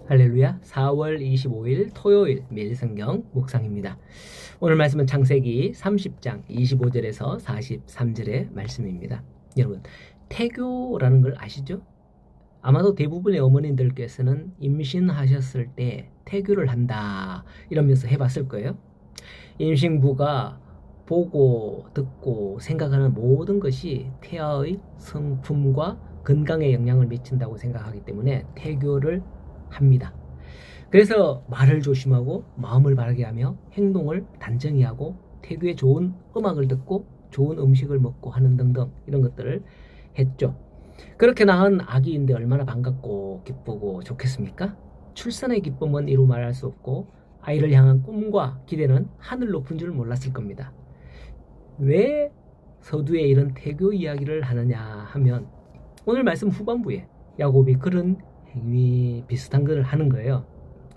할렐루야. 4월 25일 토요일 매일성경 묵상입니다. 오늘 말씀은 창세기 30장 25절에서 43절의 말씀입니다. 여러분, 태교라는 걸 아시죠? 아마도 대부분의 어머님들께서는 임신하셨을 때 태교를 한다 이러면서 해봤을 거예요. 임신부가 보고 듣고 생각하는 모든 것이 태아의 성품과 건강에 영향을 미친다고 생각하기 때문에 태교를 합니다. 그래서 말을 조심하고 마음을 바르게 하며 행동을 단정히 하고 태교에 좋은 음악을 듣고 좋은 음식을 먹고 하는 등등 이런 것들을 했죠. 그렇게 낳은 아기인데 얼마나 반갑고 기쁘고 좋겠습니까? 출산의 기쁨은 이루 말할 수 없고 아이를 향한 꿈과 기대는 하늘 높은 줄 몰랐을 겁니다. 왜 서두에 이런 태교 이야기를 하느냐 하면 오늘 말씀 후반부에 야곱이 그런 행위 비슷한 걸 하는 거예요.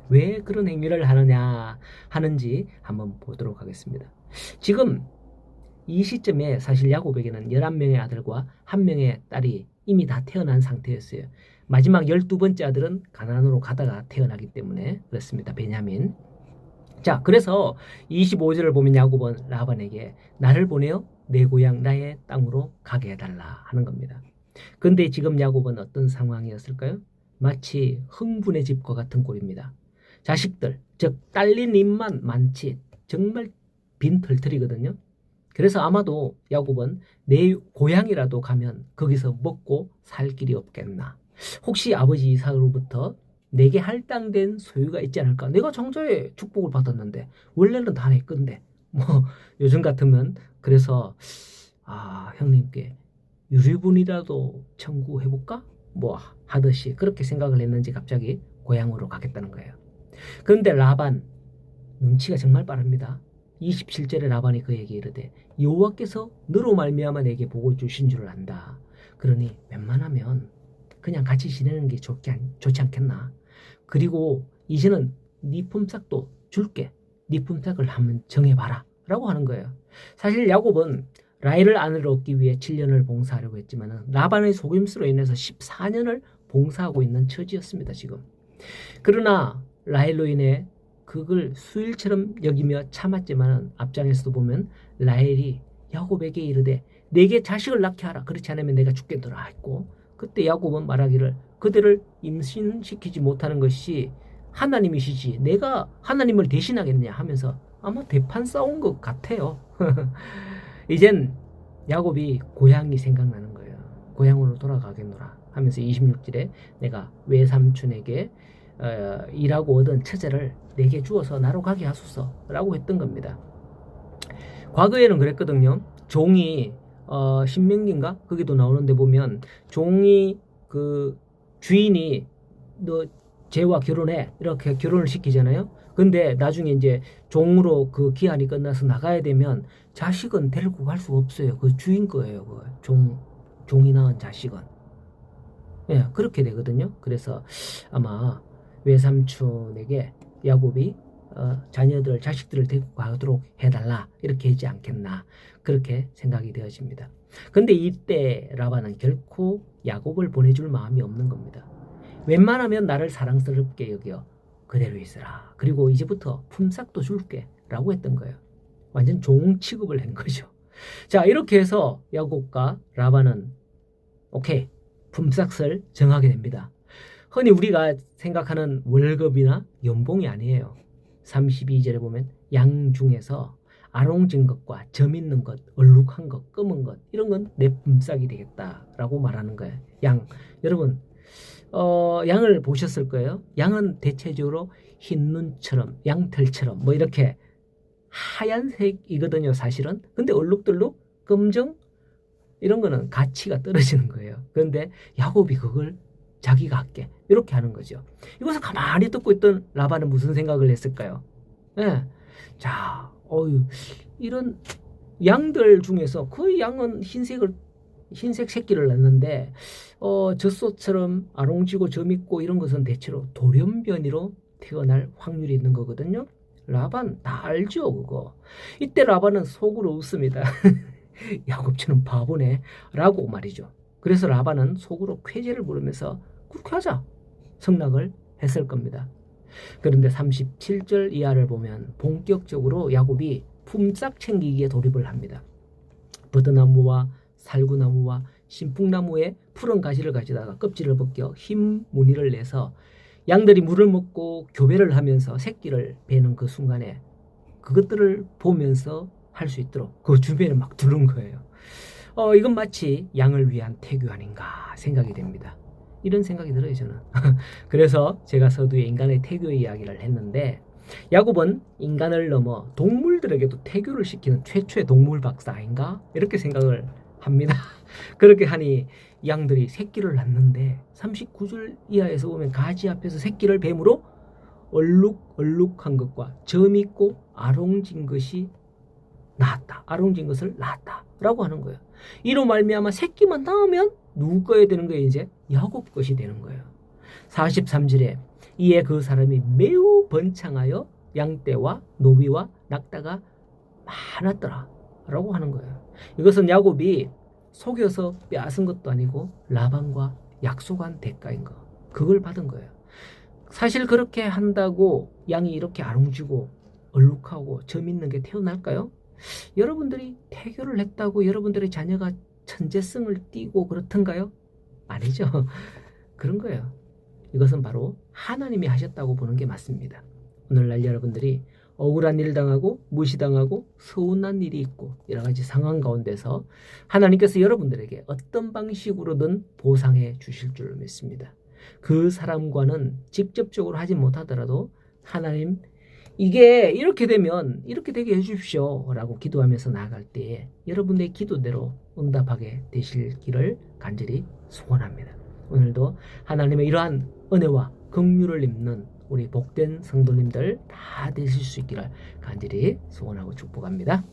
왜 그런 행위를 하는지 한번 보도록 하겠습니다. 지금 이 시점에 사실 야곱에게는 11명의 아들과 1명의 딸이 이미 다 태어난 상태였어요. 마지막 12번째 아들은 가나안으로 가다가 태어나기 때문에 그렇습니다. 베냐민. 자, 그래서 25절을 보면 야곱은 라반에게 나를 보내어 내 고향 나의 땅으로 가게 해달라 하는 겁니다. 근데 지금 야곱은 어떤 상황이었을까요? 마치 흥분의 집과 같은 꼴입니다. 자식들, 즉 딸린 입만 많지 정말 빈털털이거든요. 그래서 아마도 야곱은 내 고향이라도 가면 거기서 먹고 살 길이 없겠나. 혹시 아버지 이삭으로부터 내게 할당된 소유가 있지 않을까. 내가 정저의 축복을 받았는데 원래는 다 내 건데 뭐 요즘 같으면 그래서 형님께 유류분이라도 청구해볼까? 뭐 하듯이 그렇게 생각을 했는지 갑자기 고향으로 가겠다는 거예요. 그런데 라반 눈치가 정말 빠릅니다. 27절에 라반이 그에게 이르되 여호와께서 너로 말미암아 내게 복을 주신 줄 안다. 그러니 웬만하면 그냥 같이 지내는 게 좋지 않겠나. 그리고 이제는 네 품삯도 줄게. 네 품삯을 한번 정해봐라 라고 하는 거예요. 사실 야곱은 라헬을 아내로 얻기 위해 7년을 봉사하려고 했지만 라반의 속임수로 인해서 14년을 봉사하고 있는 처지였습니다. 지금. 그러나 라헬로 인해 그걸 수일처럼 여기며 참았지만 앞장에서도 보면 라헬이 야곱에게 이르되 내게 자식을 낳게 하라. 그렇지 않으면 내가 죽겠노라 했고 그때 야곱은 말하기를 그들을 임신시키지 못하는 것이 하나님이시지 내가 하나님을 대신하겠냐 하면서 아마 대판 싸운 것 같아요. 이젠 야곱이 고향이 생각나는 거예요. 고향으로 돌아가겠노라 하면서 26절에 내가 외삼촌에게 일하고 얻은 처자를 내게 주어서 나로 가게 하소서 라고 했던 겁니다. 과거에는 그랬거든요. 종이 신명기인가? 거기도 나오는데 보면 종이 그 주인이 너 쟤와 결혼해 이렇게 결혼을 시키잖아요. 근데 나중에 이제 종으로 그 기한이 끝나서 나가야 되면 자식은 데리고 갈 수가 없어요. 그 주인 거예요. 그 종이 낳은 자식은. 예, 그렇게 되거든요. 그래서 아마 외삼촌에게 야곱이 자녀들, 자식들을 데리고 가도록 해달라 이렇게 하지 않겠나 그렇게 생각이 되어집니다. 근데 이때 라반은 결코 야곱을 보내줄 마음이 없는 겁니다. 웬만하면 나를 사랑스럽게 여겨 그대로 있으라. 그리고 이제부터 품삯도 줄게 라고 했던 거예요. 완전 종 취급을 한 거죠. 자, 이렇게 해서 야곱과 라반은 오케이 품삯을 정하게 됩니다. 흔히 우리가 생각하는 월급이나 연봉이 아니에요. 32절에 보면 양 중에서 아롱진 것과 점 있는 것, 얼룩한 것, 검은 것 이런 건 내 품삯이 되겠다라고 말하는 거예요. 양. 여러분 양을 보셨을 거예요. 양은 대체적으로 흰 눈처럼 양털처럼 뭐 이렇게 하얀색이거든요. 사실은. 근데 얼룩덜룩 검정 이런 거는 가치가 떨어지는 거예요. 그런데 야곱이 그걸 자기가 할게 이렇게 하는 거죠. 이것을 가만히 듣고 있던 라반은 무슨 생각을 했을까요? 예. 자, 이런 양들 중에서 그 양은 흰색 새끼를 낳는데 젖소처럼 아롱지고 점 있고 이런 것은 대체로 돌연변이로 태어날 확률이 있는 거거든요. 라반 다 알죠 그거. 이때 라반은 속으로 웃습니다. 야곱처럼 바보네 라고 말이죠. 그래서 라반은 속으로 쾌재를 부르면서 그렇게 하자 성낙을 했을 겁니다. 그런데 37절 이하를 보면 본격적으로 야곱이 품삯 챙기기에 돌입을 합니다. 버드나무와 살구나무와 신풍나무에 푸른 가지를 가지다가 껍질을 벗겨 흰 무늬를 내서 양들이 물을 먹고 교배를 하면서 새끼를 베는 그 순간에 그것들을 보면서 할 수 있도록 그 주변에 막 두른 거예요. 이건 마치 양을 위한 태교 아닌가 생각이 됩니다. 이런 생각이 들어요, 저는. 그래서 제가 서두에 인간의 태교 이야기를 했는데 야곱은 인간을 넘어 동물들에게도 태교를 시키는 최초의 동물 박사 아닌가? 이렇게 생각을 합니다. 그렇게 하니 양들이 새끼를 낳는데 39절 이하에서 보면 가지 앞에서 새끼를 뱀으로 얼룩얼룩한 것과 점 있고 아롱진 것이 낳았다. 아롱진 것을 낳았다. 라고 하는 거예요. 이로 말미암아 새끼만 낳으면 누구 거야 되는 거예요? 이제 야곱 것이 되는 거예요. 43절에 이에 그 사람이 매우 번창하여 양떼와 노비와 낙타가 많았더라. 라고 하는 거예요. 이것은 야곱이 속여서 빼앗은 것도 아니고 라반과 약속한 대가인 거. 그걸 받은 거예요. 사실 그렇게 한다고 양이 이렇게 아롱지고 얼룩하고 점 있는 게 태어날까요? 여러분들이 태교를 했다고 여러분들의 자녀가 천재성을 띠고 그렇던가요? 아니죠. 그런 거예요. 이것은 바로 하나님이 하셨다고 보는 게 맞습니다. 오늘날 여러분들이 억울한 일 당하고 무시당하고 서운한 일이 있고 여러 가지 상황 가운데서 하나님께서 여러분들에게 어떤 방식으로든 보상해 주실 줄 믿습니다. 그 사람과는 직접적으로 하지 못하더라도 하나님 이게 이렇게 되면 이렇게 되게 해주십시오 라고 기도하면서 나아갈 때에 여러분의 기도대로 응답하게 되실기를 간절히 소원합니다. 오늘도 하나님의 이러한 은혜와 긍휼을 입는 우리 복된 성도님들 다 되실 수 있기를 간절히 소원하고 축복합니다.